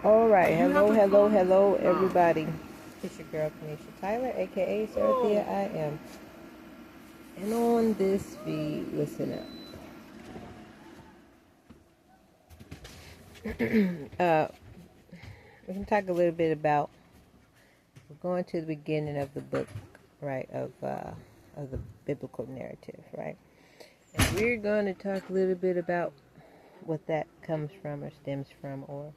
Alright, hello, everybody. It's your girl, Kanisha Tyler, aka Cero'taw, I am. And on this feed, listen up. We can talk a little bit about, we're going to the beginning of the book, right, of the biblical narrative, right? And we're going to talk a little bit about what that comes from or stems from, or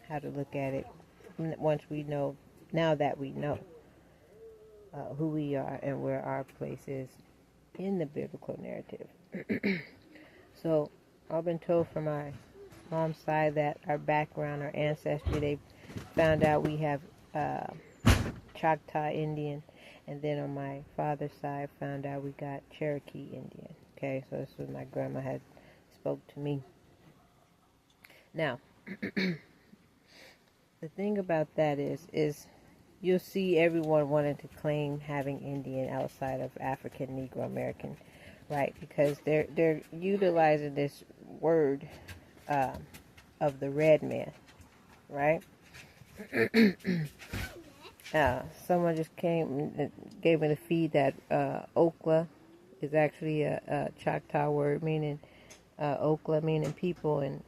how to look at it once we know, now that we know who we are and where our place is in the biblical narrative. So I've been told from my mom's side that our background, our ancestry, they found out we have Choctaw Indian, and then on my father's side found out we got Cherokee Indian. Okay, so this was my grandma had spoke to me. Now, the thing about that is you'll see everyone wanting to claim having Indian outside of African, Negro American, right? Because they're utilizing this word of the red man, right? Someone just came and gave me the feed that Okla is actually a Choctaw word meaning Okla meaning people, and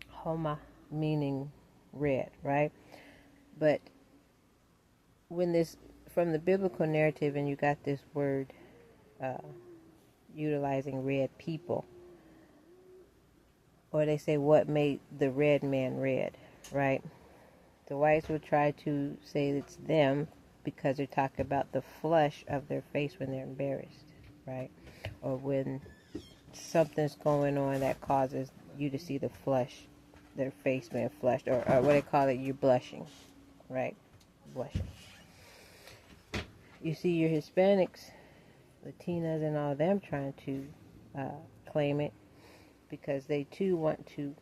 Homa meaning red, right? But when this, from the biblical narrative, and you got this word utilizing red people, or they say what made the red man red, right? The whites would try to say it's them because they're talking about the flush of their face when they're embarrassed, right? Or when something's going on that causes you to see the flush, their face being flushed, or what they call it, you're blushing, right? Blushing. You see your Hispanics, Latinas, and all of them trying to claim it because they too want to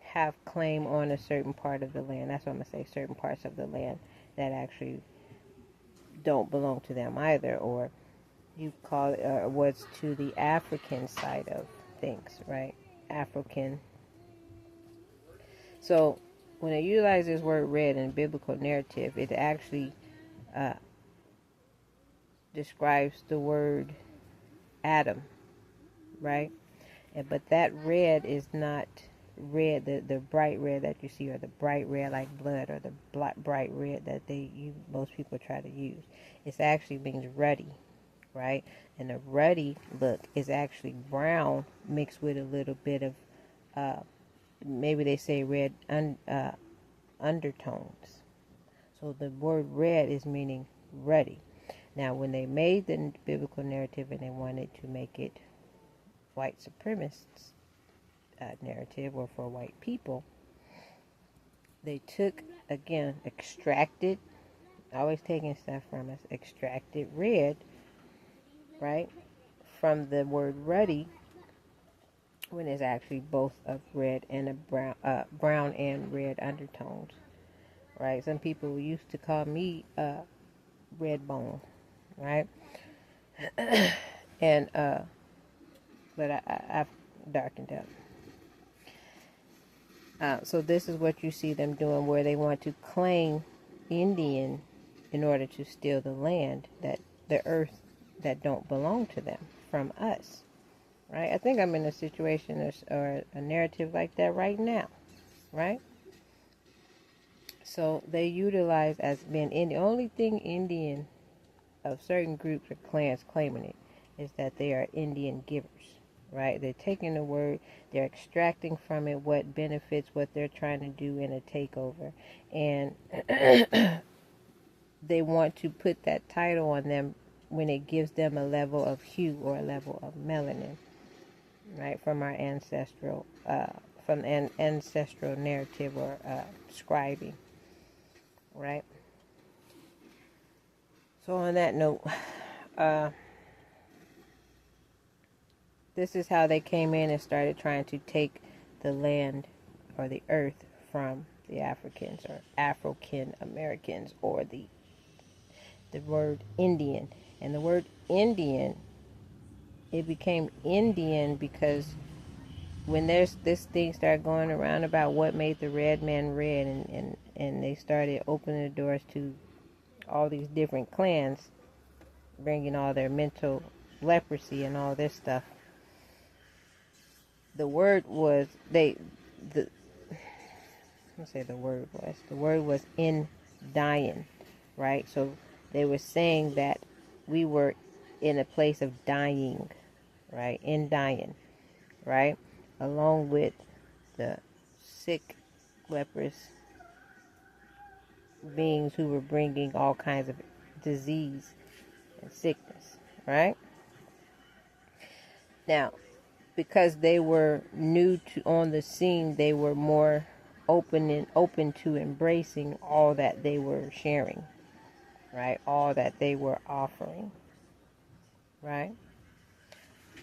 have claim on a certain part of the land. That's what I'm going to say, certain parts of the land that actually don't belong to them either, or you call it what's to the African side of things, right? Afro'kin. So when they utilize this word red in biblical narrative, it actually describes the word Adam, right? But that red is not red, the bright red that you see, or the bright red like blood, or the bright red that most people try to use. It actually means ruddy, right? And the ruddy look is actually brown mixed with a little bit of maybe they say red undertones. So the word red is meaning ruddy. Now when they made the biblical narrative and they wanted to make it white supremacists narrative, or for white people, they took, again, extracted, always taking stuff from us, extracted red, right, from the word ruddy, when it's actually both of red and a brown and red undertones, right? Some people used to call me red bone, right? And but I've darkened up. So this is what you see them doing, where they want to claim Indian in order to steal the land, that the earth that don't belong to them from us, right? I think I'm in a situation or a narrative like that right now, right? So they utilize as being Indian. The only thing Indian of certain groups or clans claiming it is that they are Indian givers. Right? They're taking the word, they're extracting from it what benefits what they're trying to do in a takeover. And they want to put that title on them when it gives them a level of hue or a level of melanin, right? From our ancestral, from an ancestral narrative or scribing, right? So on that note, this is how they came in and started trying to take the land or the earth from the Africans or Afro'kin Americans, or the word Indian. And the word Indian, it became Indian because when there's this thing started going around about what made the red man red, and they started opening the doors to all these different clans, bringing all their mental leprosy and all this stuff. The word was the word was in dying, right? So they were saying that we were in a place of dying, right? In dying, right? Along with the sick, leprous beings who were bringing all kinds of disease and sickness, right? Now, because they were new to on the scene, they were more open to embracing all that they were sharing, right? All that they were offering, right?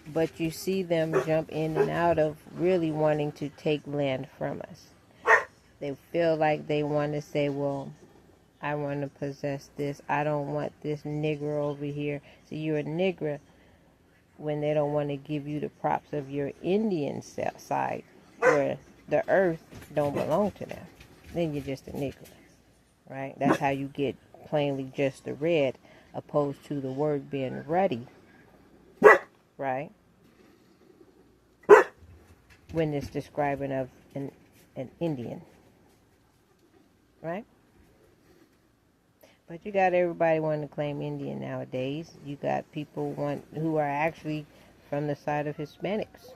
But you see them jump in and out of really wanting to take land from us. They feel like they want to say, well, I want to possess this. I don't want this nigger over here. So you're a nigger when they don't want to give you the props of your Indian side, where the earth don't belong to them. Then you're just a nigger, right? That's how you get plainly just the red, opposed to the word being ruddy, right? When it's describing of an Indian, right? But you got everybody wanting to claim Indian nowadays. You got people who are actually from the side of Hispanics.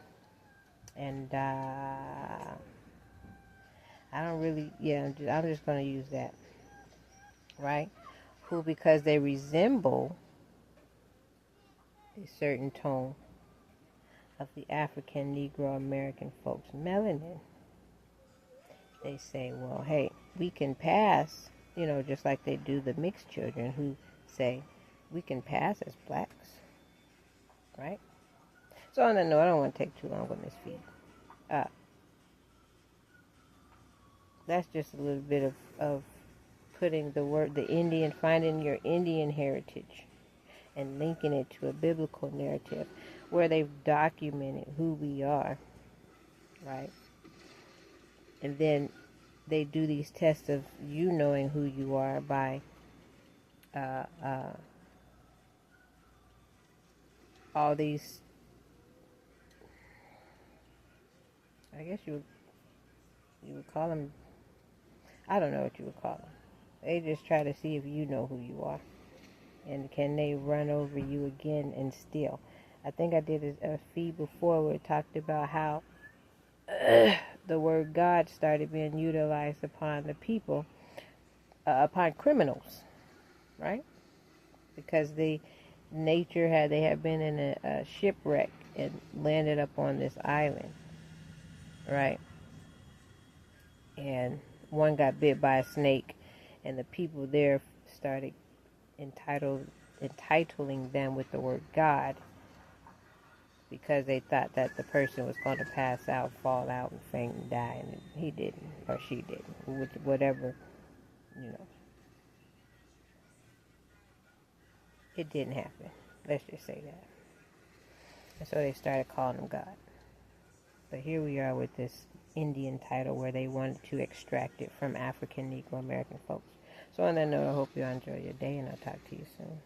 And I don't really, I'm just going to use that, right? Who, because they resemble a certain tone of the African Negro American folks' melanin, they say, well, hey, we can pass, just like they do the mixed children who say, we can pass as blacks, right? So on that note, I don't want to take too long on this feed. That's just a little bit of putting the Indian, finding your Indian heritage and linking it to a biblical narrative where they've documented who we are, right? And then they do these tests of you knowing who you are by all these, I guess you would call them, I don't know what you would call them. They just try to see if you know who you are. And can they run over you again and steal? I think I did a feed before where it talked about how the word God started being utilized upon the people, upon criminals, right? Because they had been in a shipwreck and landed up on this island, right? And one got bit by a snake, and the people there started entitling them with the word God, because they thought that the person was going to pass out, fall out, and faint and die, and he didn't, or she didn't, whatever, it didn't happen. Let's just say that. And so they started calling him God. But here we are with this Indian title where they wanted to extract it from African Negro American folks. So on that note, I hope you enjoy your day, and I'll talk to you soon.